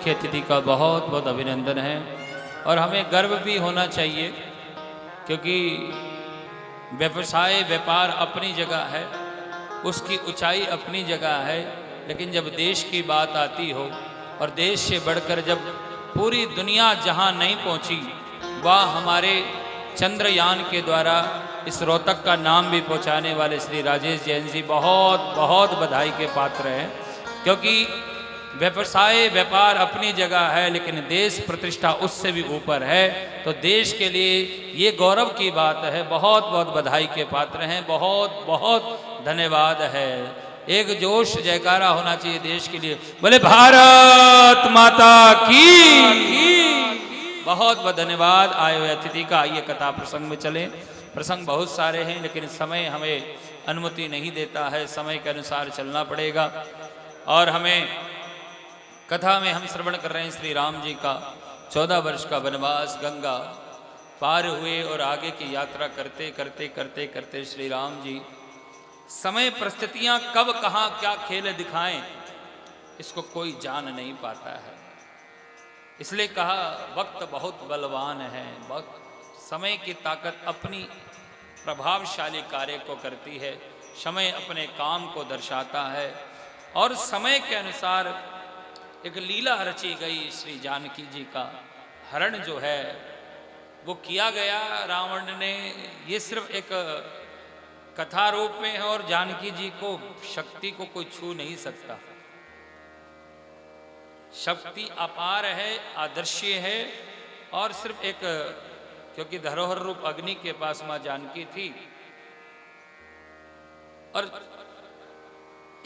मुख्य अतिथि का बहुत बहुत अभिनंदन है और हमें गर्व भी होना चाहिए, क्योंकि व्यवसाय व्यापार अपनी जगह है, उसकी ऊंचाई अपनी जगह है, लेकिन जब देश की बात आती हो और देश से बढ़कर जब पूरी दुनिया जहां नहीं पहुंची, वह हमारे चंद्रयान के द्वारा इस रोहतक का नाम भी पहुंचाने वाले श्री राजेश जैन जी बहुत बहुत बधाई के पात्र हैं। क्योंकि व्यवसाय व्यापार अपनी जगह है, लेकिन देश प्रतिष्ठा उससे भी ऊपर है। तो देश के लिए ये गौरव की बात है, बहुत बहुत बधाई के पात्र हैं, बहुत बहुत धन्यवाद है। एक जोश जयकारा होना चाहिए देश के लिए, बोले भारत माता की। बहुत बहुत धन्यवाद आए हुए अतिथि का। आइए कथा प्रसंग में चलें। प्रसंग बहुत सारे हैं, लेकिन समय हमें अनुमति नहीं देता है, समय के अनुसार चलना पड़ेगा। और हमें कथा में हम श्रवण कर रहे हैं श्री राम जी का 14 वर्ष का वनवास, गंगा पार हुए और आगे की यात्रा करते करते करते करते श्री राम जी समय परिस्थितियां कब कहाँ क्या खेल दिखाएं, इसको कोई जान नहीं पाता है। इसलिए कहा वक्त बहुत बलवान है। वक्त समय की ताकत अपनी प्रभावशाली कार्य को करती है, समय अपने काम को दर्शाता है। और समय के अनुसार एक लीला रची गई। श्री जानकी जी का हरण जो है वो किया गया रावण ने। ये सिर्फ एक कथा रूप में है और जानकी जी को शक्ति को कोई छू नहीं सकता। शक्ति अपार है, आदर्शीय है। और सिर्फ एक, क्योंकि धरोहर रूप अग्नि के पास मां जानकी थी। और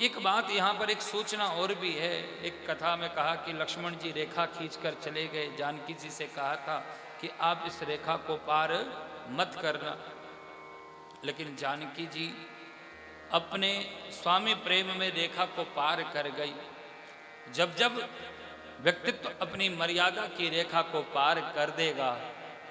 एक बात यहाँ पर एक सूचना और भी है। एक कथा में कहा कि लक्ष्मण जी रेखा खींचकर चले गए, जानकी जी से कहा था कि आप इस रेखा को पार मत करना, लेकिन जानकी जी अपने स्वामी प्रेम में रेखा को पार कर गई। जब जब व्यक्तित्व अपनी मर्यादा की रेखा को पार कर देगा,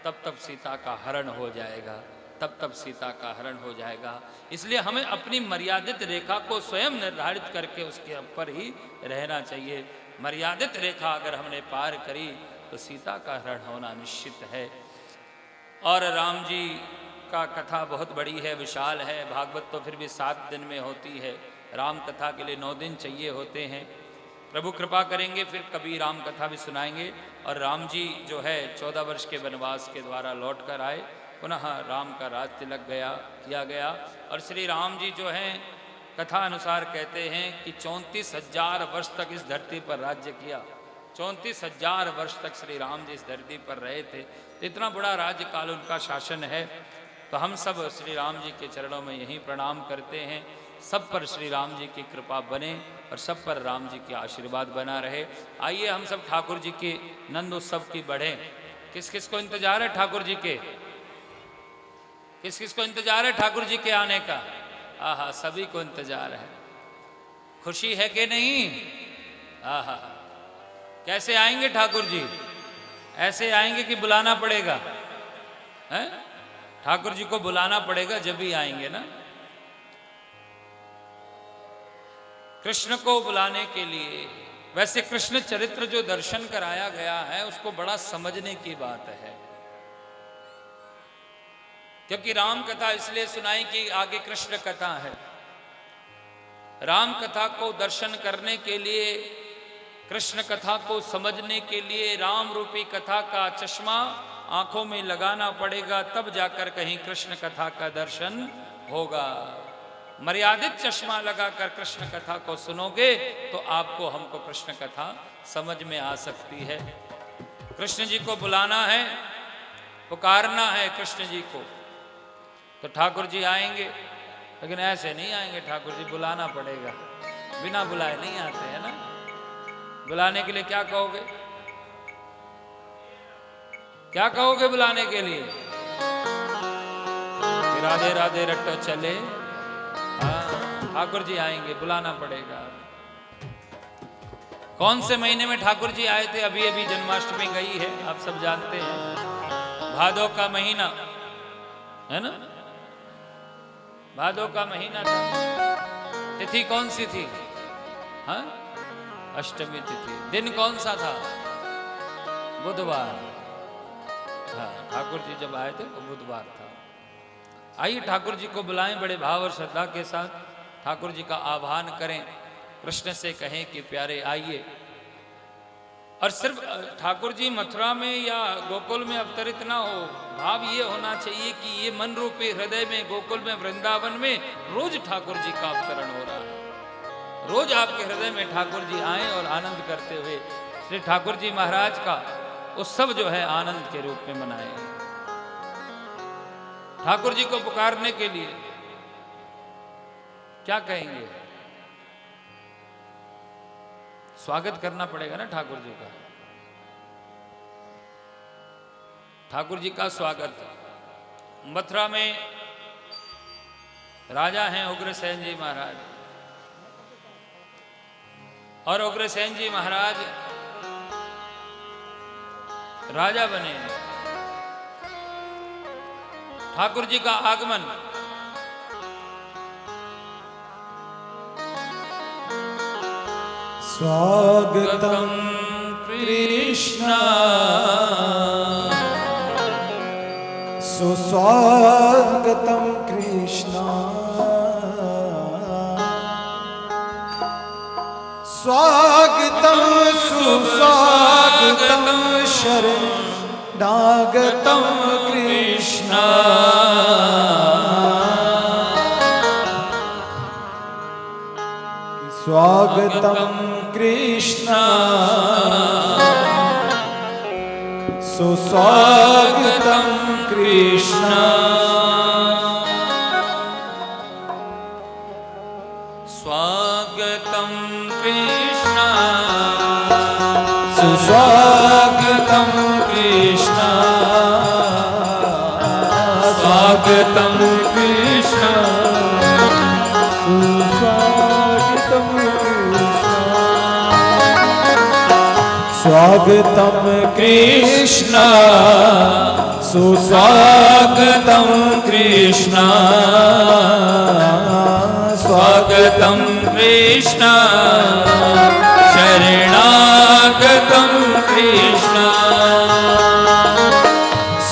तब तब सीता का हरण हो जाएगा, तब तब सीता का हरण हो जाएगा। इसलिए हमें अपनी मर्यादित रेखा को स्वयं निर्धारित करके उसके ऊपर ही रहना चाहिए। मर्यादित रेखा अगर हमने पार करी तो सीता का हरण होना निश्चित है। और राम जी का कथा बहुत बड़ी है, विशाल है। भागवत तो फिर भी 7 दिन में होती है, राम कथा के लिए 9 दिन चाहिए होते हैं। प्रभु कृपा करेंगे फिर कभी राम कथा भी सुनाएंगे। और राम जी जो है 14 वर्ष के वनवास के द्वारा लौट कर आए, पुनः राम का राज तिलक किया गया। और श्री राम जी जो हैं कथा अनुसार कहते हैं कि 34,000 वर्ष तक इस धरती पर राज्य किया। 34,000 वर्ष तक श्री राम जी इस धरती पर रहे थे। तो इतना बड़ा राज्यकाल उनका शासन है। तो हम सब श्री राम जी के चरणों में यहीं प्रणाम करते हैं। सब पर श्री राम जी की कृपा बने और सब पर राम जी के आशीर्वाद बना रहे। आइए हम सब ठाकुर जी के नंद उत्सव की बढ़ें। किस किस को इंतजार है ठाकुर जी के? किस किस को इंतजार है ठाकुर जी के आने का? आहा, सभी को इंतजार है। खुशी है कि नहीं? आहा, कैसे आएंगे ठाकुर जी? ऐसे आएंगे कि बुलाना पड़ेगा? हैं? ठाकुर जी को बुलाना पड़ेगा जब भी आएंगे ना। कृष्ण को बुलाने के लिए, वैसे कृष्ण चरित्र जो दर्शन कराया गया है उसको बड़ा समझने की बात है। क्योंकि राम कथा इसलिए सुनाई कि आगे कृष्ण कथा है। राम कथा को दर्शन करने के लिए, कृष्ण कथा को समझने के लिए राम रूपी कथा का चश्मा आंखों में लगाना पड़ेगा, तब जाकर कहीं कृष्ण कथा का दर्शन होगा। मर्यादित चश्मा लगाकर कृष्ण कथा को सुनोगे तो आपको हमको कृष्ण कथा समझ में आ सकती है। कृष्ण जी को बुलाना है, पुकारना है कृष्ण जी को, तो ठाकुर जी आएंगे। लेकिन ऐसे नहीं आएंगे, ठाकुर जी बुलाना पड़ेगा। बिना बुलाए नहीं आते हैं ना। बुलाने के लिए क्या कहोगे? क्या कहोगे बुलाने के लिए? राधे राधे रट्टो चले। हाँ, ठाकुर जी आएंगे, बुलाना पड़ेगा। कौन से महीने में ठाकुर जी आए थे? अभी अभी जन्माष्टमी गई है, आप सब जानते हैं। भादो का महीना है ना, भादो का महीना था। तिथि कौन सी थी? हाँ, अष्टमी तिथि। दिन कौन सा था? बुधवार था। ठाकुर जी जब आए थे वो बुधवार था। आइए ठाकुर जी को बुलाएं, बड़े भाव और श्रद्धा के साथ ठाकुर जी का आह्वान करें, कृष्ण से कहें कि प्यारे आइए। और सिर्फ ठाकुर जी मथुरा में या गोकुल में अवतरित ना हो, भाव ये होना चाहिए कि ये मन रूपी हृदय में, गोकुल में, वृंदावन में रोज ठाकुर जी का अवतरण हो रहा है। रोज आपके हृदय में ठाकुर जी आए और आनंद करते हुए श्री ठाकुर जी महाराज का उत्सव जो है आनंद के रूप में मनाए। ठाकुर जी को पुकारने के लिए क्या कहेंगे? स्वागत करना पड़ेगा ना ठाकुर जी का। ठाकुर जी का स्वागत। मथुरा में राजा हैं उग्रसेन जी महाराज, और उग्रसेन जी महाराज राजा बने। ठाकुर जी का आगमन स्वागतम कृष्ण सुस्वागतम कृष्ण स्वागतम सुस्वागतम शरणागतम कृष्ण स्वागतम कृष्ण सुस्वागतम कृष्ण स्वागतम कृष्ण सुस्वागतम कृष्ण स्वागतम कृष्ण सुस्वागतम स्वागतम कृष्ण सुस्वागतम कृष्ण स्वागतम कृष्ण शरणागतम कृष्ण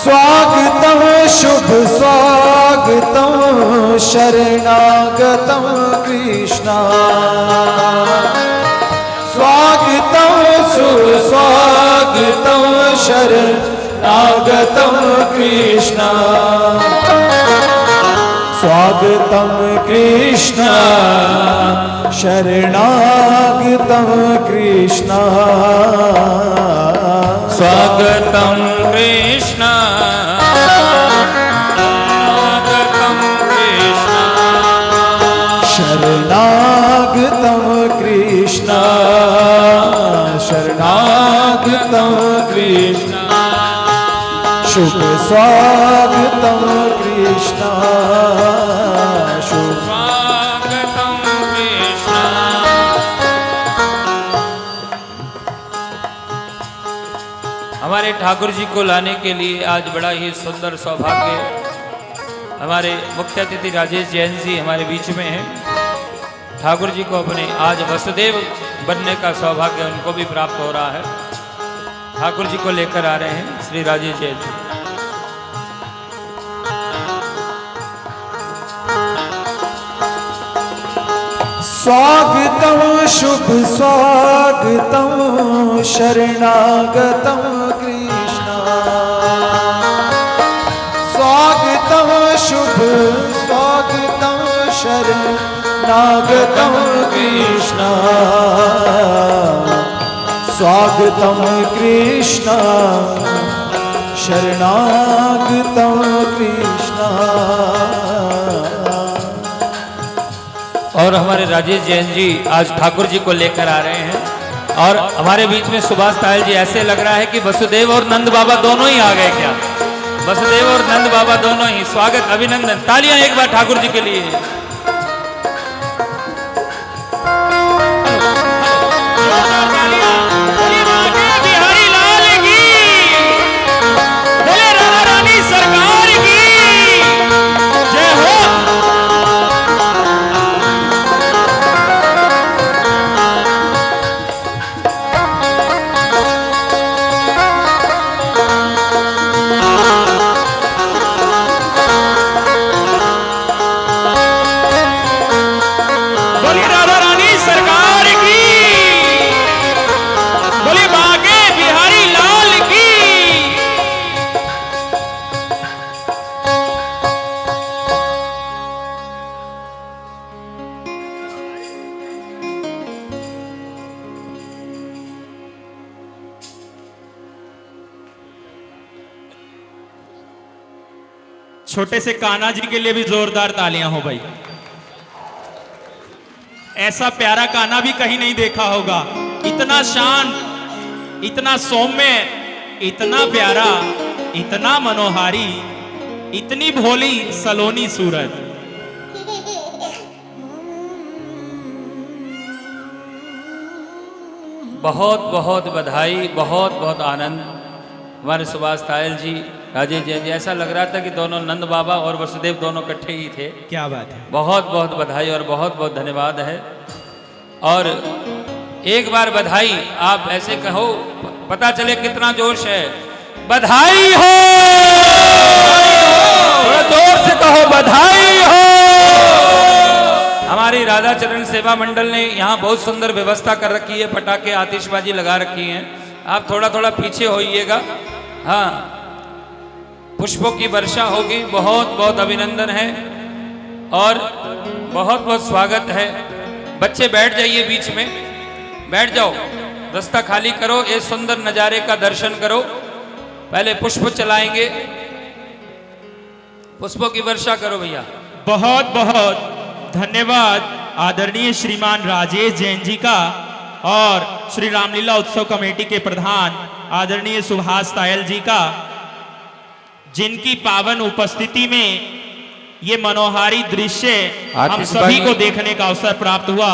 स्वागतम शुभ स्वागतम शरणागतम कृष्ण स्वागतम सुस्वागतम शरणागतम कृष्ण स्वागतम कृष्ण शरणागतम कृष्ण स्वागतम कृष्ण शरणागतम कृष्ण शरणागतम कृष्ण शुभ स्वागतम कृष्ण शुभ स्वागतम कृष्ण। हमारे ठाकुर जी को लाने के लिए आज बड़ा ही सुंदर सौभाग्य, हमारे मुख्य अतिथि राजेश जैन जी हमारे बीच में हैं। ठाकुर जी को अपने आज वसुदेव बनने का सौभाग्य उनको भी प्राप्त हो रहा है। ठाकुर जी को लेकर आ रहे हैं श्री राजेश जैन जी। स्वागतम शुभ स्वागतम शरणागतम कृष्ण स्वागतम शुभ स्वागतम शरणागतम कृष्ण स्वागतम कृष्ण शरणागतम कृष्ण। और हमारे राजेश जैन जी आज ठाकुर जी को लेकर आ रहे हैं, और हमारे बीच में सुभाष तायल जी, ऐसे लग रहा है कि वसुदेव और नंद बाबा दोनों ही आ गए क्या? वसुदेव और नंद बाबा दोनों ही। स्वागत, अभिनंदन, तालियां एक बार ठाकुर जी के लिए। छोटे से कान्हा जी के लिए भी जोरदार तालियां हो भाई। ऐसा प्यारा कान्हा भी कहीं नहीं देखा होगा। इतना शांत, इतना सौम्य, इतना प्यारा, इतना मनोहारी, इतनी भोली सलोनी सूरत। बहुत बहुत बधाई, बहुत बहुत आनंद। हमारे सुभाष तायल जी, राजेश जैन जी, ऐसा लग रहा था कि दोनों नंद बाबा और वसुदेव दोनों इकट्ठे ही थे। क्या बात है। बहुत बहुत बधाई और बहुत बहुत धन्यवाद है। और एक बार बधाई आप ऐसे कहो, पता चले कितना जोश है। बधाई हो, थोड़ा जोर से कहो बधाई हो। हमारी राधा चरण सेवा मंडल ने यहाँ बहुत सुंदर व्यवस्था कर रखी है, पटाखे आतिशबाजी लगा रखी है। आप थोड़ा थोड़ा पीछे होइएगा। हाँ, पुष्पों की वर्षा होगी। बहुत बहुत अभिनंदन है और बहुत बहुत स्वागत है। बच्चे बैठ जाइए, बीच में बैठ जाओ, रास्ता खाली करो, ये सुंदर नजारे का दर्शन करो। पहले पुष्प चलाएंगे, पुष्पों की वर्षा करो भैया। बहुत बहुत धन्यवाद आदरणीय श्रीमान राजेश जैन जी का और श्री रामलीला उत्सव कमेटी के प्रधान आदरणीय सुभाष तायल जी का, जिनकी पावन उपस्थिति में ये मनोहारी दृश्य हम सभी को देखने का अवसर प्राप्त हुआ।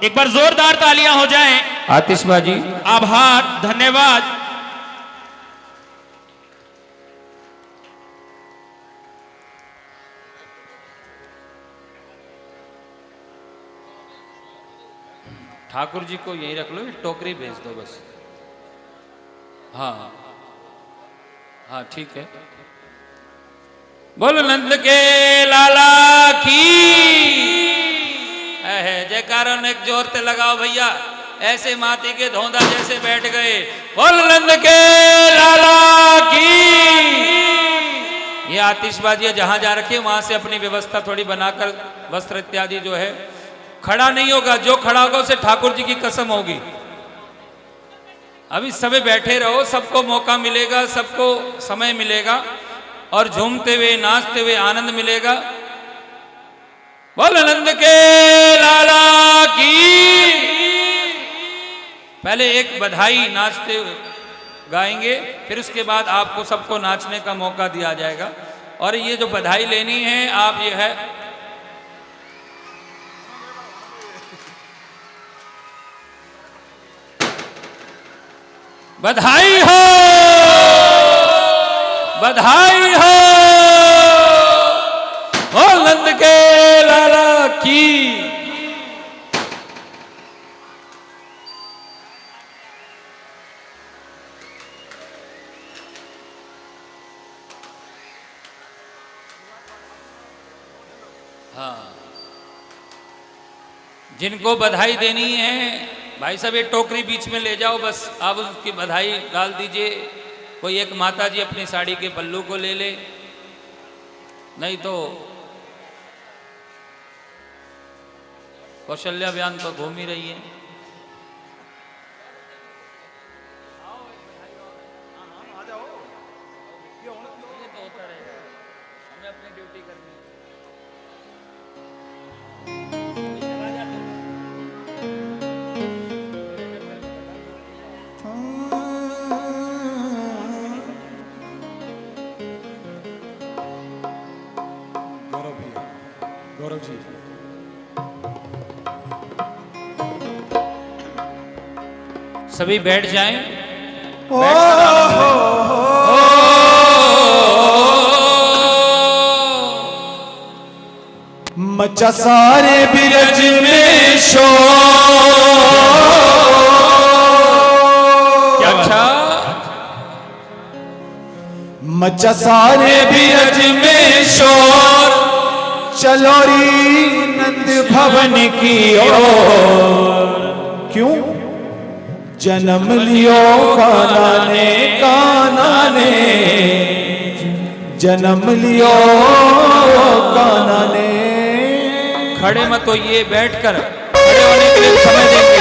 एक बार जोरदार तालियां हो जाएं। आतिशबाजी, आभार, धन्यवाद। ठाकुर जी को यहीं रख लो, टोकरी भेज दो बस। हाँ हाँ ठीक है। बोलो नंद के लाला की जयकारा ने एक जोर से लगाओ भैया, ऐसे माती के धोंदा जैसे बैठ गए। बोलो नंद के लाला की। ये आतिशबाजी जहां जा रखी है वहां से अपनी व्यवस्था थोड़ी बनाकर वस्त्र इत्यादि जो है, खड़ा नहीं होगा। जो खड़ा होगा उसे ठाकुर जी की कसम होगी। अभी सभी बैठे रहो, सबको मौका मिलेगा, सबको समय मिलेगा और झूमते हुए नाचते हुए आनंद मिलेगा। बोल नंद के लाला की। पहले एक बधाई नाचते हुए गाएंगे, फिर उसके बाद आपको सबको नाचने का मौका दिया जाएगा। और ये जो बधाई लेनी है आप, ये है बधाई हो, बधाई हो। बोल नंद के लाला की। हाँ, जिनको बधाई देनी है भाई साहब, ये टोकरी बीच में ले जाओ, बस आप उसकी बधाई डाल दीजिए। कोई एक माता जी अपनी साड़ी के पल्लू को ले ले, नहीं तो कौशल्या बयान तो घूम ही रही है। हमें अपनी ड्यूटी करनी है। गौरव जी, सभी बैठ जाएं। मचा सारे बिरज में शोर। अच्छा, मचा सारे बिरज में शोर। चलो री नंद भवन की ओर। क्यों? जन्म लियो कान्हा ने, कान्हा ने जन्म लियो कान्हा ने। खड़े मत होइए, बैठकर खड़े होने के लिए समय देंगे।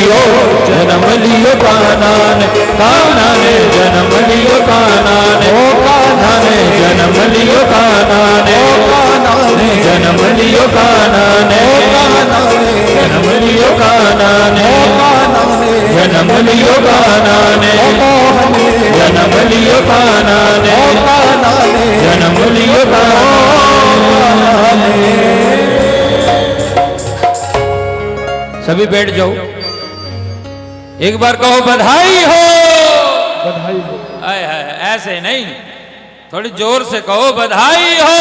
लियो जन्म लियो कान्हा ने, कान्हा ने जन्म लियो कान्हा ने, ओ कान्हा ने जन्म लियो कान्हा ने, कान्हा ने जन्म लियो कान्हा ने, कान्हा ने जन्म लियो कान्हा ने, कान्हा ने जन्म लियो कान्हा ने, जन्म लियो कान्हा ने, कान्हा ने जन्म लियो कान्हा ने। सभी बैठ जाओ, एक बार कहो बधाई हो, बधाई हो। आए हाय, ऐसे नहीं, थोड़ी जोर से कहो बधाई हो।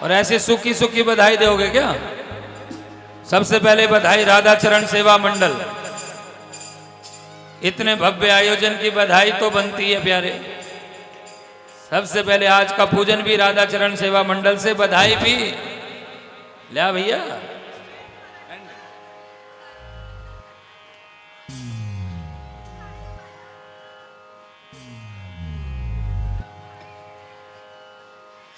और ऐसे सूखी सूखी बधाई दोगे क्या? सबसे पहले बधाई राधा चरण सेवा मंडल, इतने भव्य आयोजन की बधाई तो बनती है प्यारे। सबसे पहले आज का पूजन भी राधा चरण सेवा मंडल से, बधाई भी लिया भैया।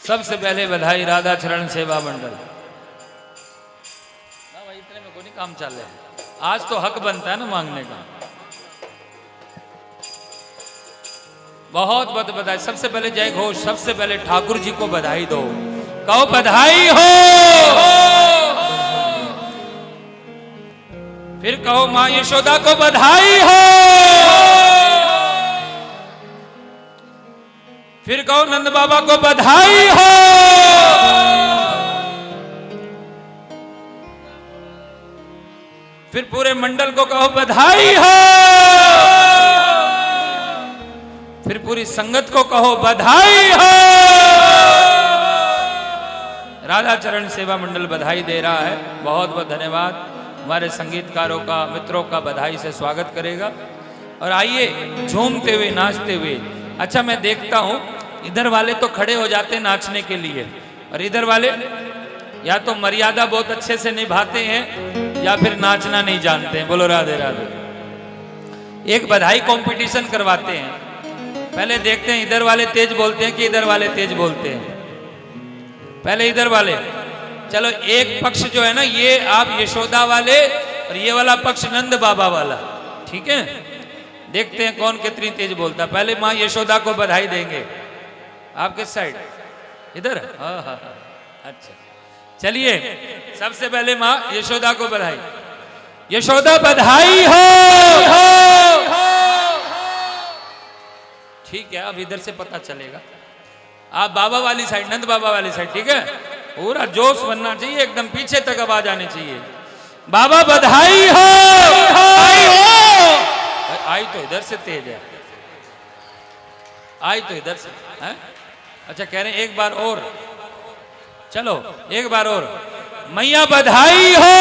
सबसे पहले बधाई राधा चरण सेवा मंडल। भाई इतने में कोई काम चल रहा है, आज तो हक बनता है ना मांगने का। बहुत बहुत बधाई। सबसे पहले जय घोष, सबसे पहले ठाकुर जी को बधाई दो, कहो बधाई हो। फिर कहो मां यशोदा को बधाई हो। फिर कहो नंद बाबा को बधाई हो। फिर पूरे मंडल को कहो बधाई हो। फिर पूरी संगत को कहो बधाई हो। राधा चरण सेवा मंडल बधाई दे रहा है, बहुत बहुत धन्यवाद। हमारे संगीतकारों का, मित्रों का बधाई से स्वागत करेगा। और आइए झूमते हुए नाचते हुए। अच्छा मैं देखता हूं इधर वाले तो खड़े हो जाते नाचने के लिए, और इधर वाले या तो मर्यादा बहुत अच्छे से निभाते हैं या फिर नाचना नहीं जानते हैं। बोलो राधे राधे। एक बधाई कंपटीशन करवाते हैं, पहले देखते हैं इधर वाले तेज बोलते हैं कि इधर वाले तेज बोलते हैं। पहले इधर वाले, चलो एक पक्ष जो है ना ये आप यशोदा वाले, और ये वाला पक्ष नंद बाबा वाला, ठीक है। देखते हैं कौन कितनी तेज बोलता है। पहले माँ यशोदा को बधाई देंगे। आप किस साइड? इधर? हाँ हाँ, अच्छा चलिए सबसे पहले माँ यशोदा को बधाई। यशोदा बधाई हो। ठीक है, अब इधर से पता चलेगा। आप बाबा वाली साइड, नंद बाबा वाली साइड, ठीक है। पूरा जोश बनना चाहिए, एकदम पीछे तक आवाज आनी चाहिए। बाबा बधाई हो। आई तो इधर से तेज है, आई तो इधर से है? अच्छा कह रहे हैं एक बार और, चलो एक बार और। मैया बधाई हो।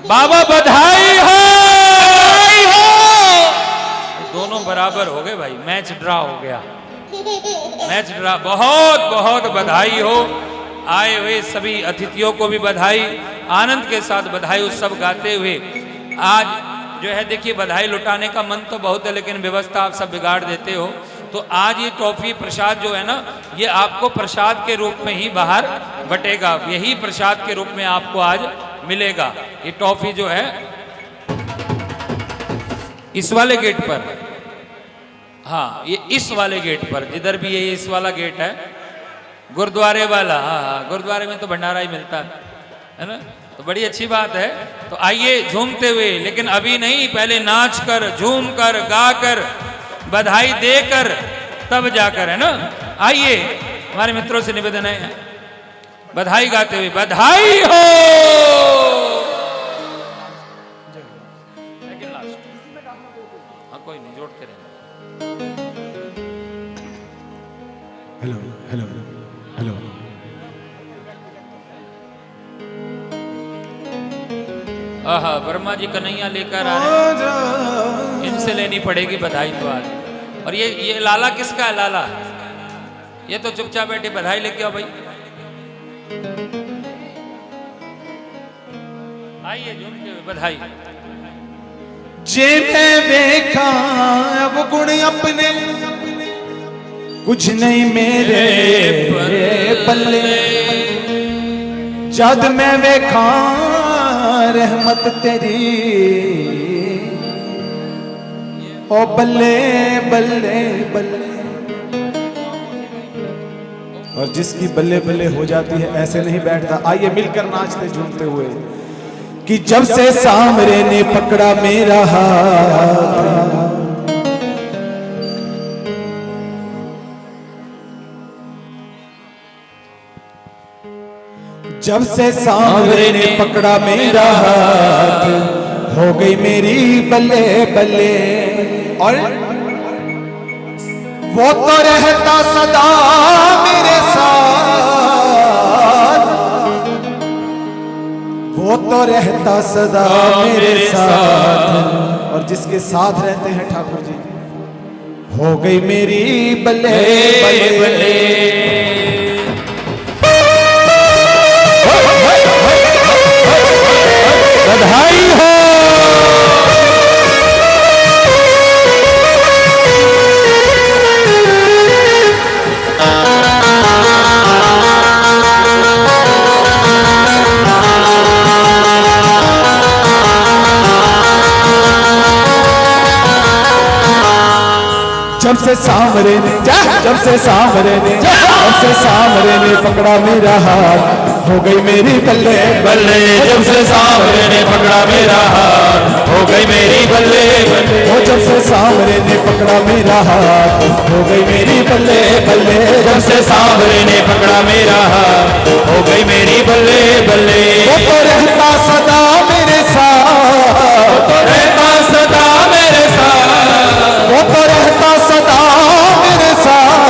बाबा बधाई हो। दोनों बराबर हो गए भाई, मैच ड्रा हो गया, मैच ड्रा। बहुत बहुत बधाई हो। आए हुए सभी अतिथियों को भी बधाई, आनंद के साथ बधाई उत्सव गाते हुए। आज जो है देखिए बधाई लुटाने का मन तो बहुत है, लेकिन व्यवस्था आप सब बिगाड़ देते हो। तो आज ये टॉफी प्रसाद जो है ना, ये आपको प्रसाद के रूप में ही बाहर बटेगा, यही प्रसाद के रूप में आपको आज मिलेगा। ये टॉफी जो है इस वाले गेट पर, हाँ ये इस वाले गेट पर, जिधर भी ये इस वाला गेट है, गुरुद्वारे वाला। हाँ हाँ, गुरुद्वारे में तो भंडारा ही मिलता है ना, तो बड़ी अच्छी बात है। तो आइए झूमते हुए, लेकिन अभी नहीं, पहले नाच कर, झूम कर, गा कर, बधाई देकर तब जाकर, है ना। आइए हमारे मित्रों से निवेदन है, बधाई गाते हुए बधाई हो। हाँ कोई नहीं, जोड़ते रहे। Hello hello hello. आहा, वर्मा जी कन्हैया लेकर आ रहे हैं, इनसे लेनी पड़ेगी बधाई तो आज। और ये लाला किसका है? लाला ये तो चुपचाप बैठे, बधाई लेके आओ भाई। आइए झूमते हुए बधाई। जिन्हें देखा वो गुण अपने, कुछ नहीं मेरे पल्ले। जद मैं वेखा रहमत तेरी, ओ बल्ले बल्ले बल्ले। और जिसकी बल्ले बल्ले हो जाती है ऐसे नहीं बैठता। आइए मिलकर नाचते झूमते हुए कि जब से सामरे ने पकड़ा मेरा हाथ, जब से सामरे ने पकड़ा मेरा हाथ, हो गई मेरी बल्ले बल्ले। और वो तो रहता सदा मेरे साथ, वो तो रहता सदा मेरे साथ। और जिसके साथ रहते हैं ठाकुर जी, हो गई मेरी बल्ले बल्ले। बधाई हो। जब से सामरे ने जब से सामरे ने जब से सामरे ने पकड़ा मेरा हाथ, हो गई मेरी बल्ले बल्ले। जब से सामरे ने पकड़ा मेरा हाथ, हो गई मेरी बल्ले बल्ले। वो जब से सामरे ने पकड़ा मेरा हाथ, हो गई मेरी बल्ले बल्ले। जब से सामरे ने पकड़ा मेरा हाथ, हो गई मेरी बल्ले बल्ले। वो तो रहता सदा मेरे साथ, वो तो रहता सदा मेरे साथ, वो तो रहता सदा मेरे साथ,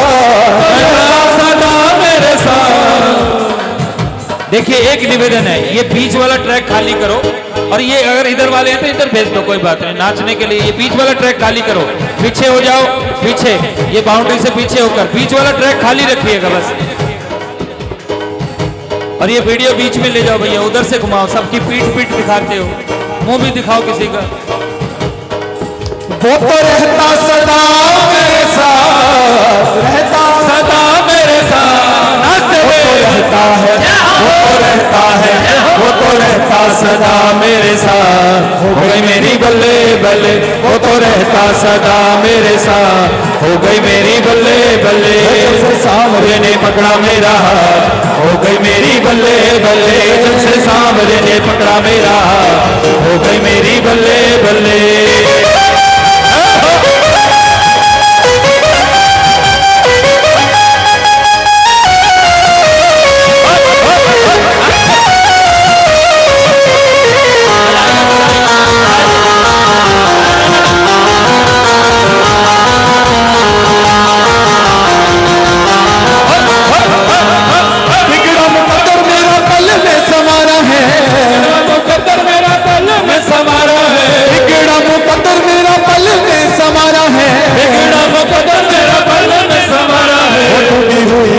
रहता सदा मेरे साथ। देखिए एक निवेदन है, ये बीच वाला ट्रैक खाली करो, और ये अगर इधर वाले हैं तो इधर भेज दो, कोई बात नहीं। नाचने के लिए ये बीच वाला ट्रैक खाली करो, पीछे हो जाओ, पीछे ये बाउंड्री से पीछे होकर बीच वाला ट्रैक खाली रखिएगा बस। और ये वीडियो बीच में ले जाओ भैया, उधर से घुमाओ, सबकी पीठ पीठ दिखाते हो, मुंह भी दिखाओ किसी का। वो तो रहता सदा मेरे साथ, रहता सदा मेरे साथ। वो तो रहता है, वो तो रहता है, वो तो रहता सदा मेरे साथ, हो गई मेरी बल्ले बल्ले। वो तो रहता सदा मेरे साथ, हो गई मेरी बल्ले बल्ले। जब से सामरे ने पकड़ा मेरा हाथ, हो गई मेरी बल्ले बल्ले। जब से सामरे ने पकड़ा मेरा हाथ, हो गई मेरी बल्ले बल्ले।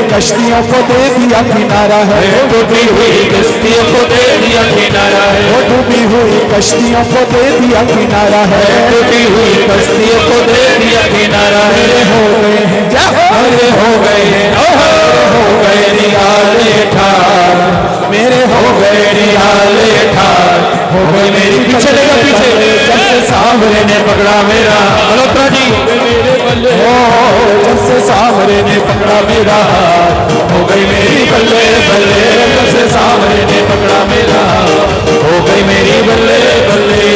कश्तियों को दे दिया किनारा है, डूबी हुई कश्तियों को दे दिया किनारा है। वो डूबी हुई कश्तियों को दे दिया किनारा है, डूबी हुई कश्तियों को दे दिया किनारा है। मेरे हो गए हैं, मेरे हो गए हैं, हो गए निहाले ठार, मेरे हो गए निहाले ठार, हो गई मेरी। पीछे लेगा पीछे। जब से सामरे ने पकड़ा मेरा, मल्होत्रा जी, जब से सामरे ने पकड़ा मेरा हाथ, हो गई मेरी बल्ले बल्ले। जब से सामरे ने पकड़ा मेरा हाथ, हो गई मेरी बल्ले बल्ले।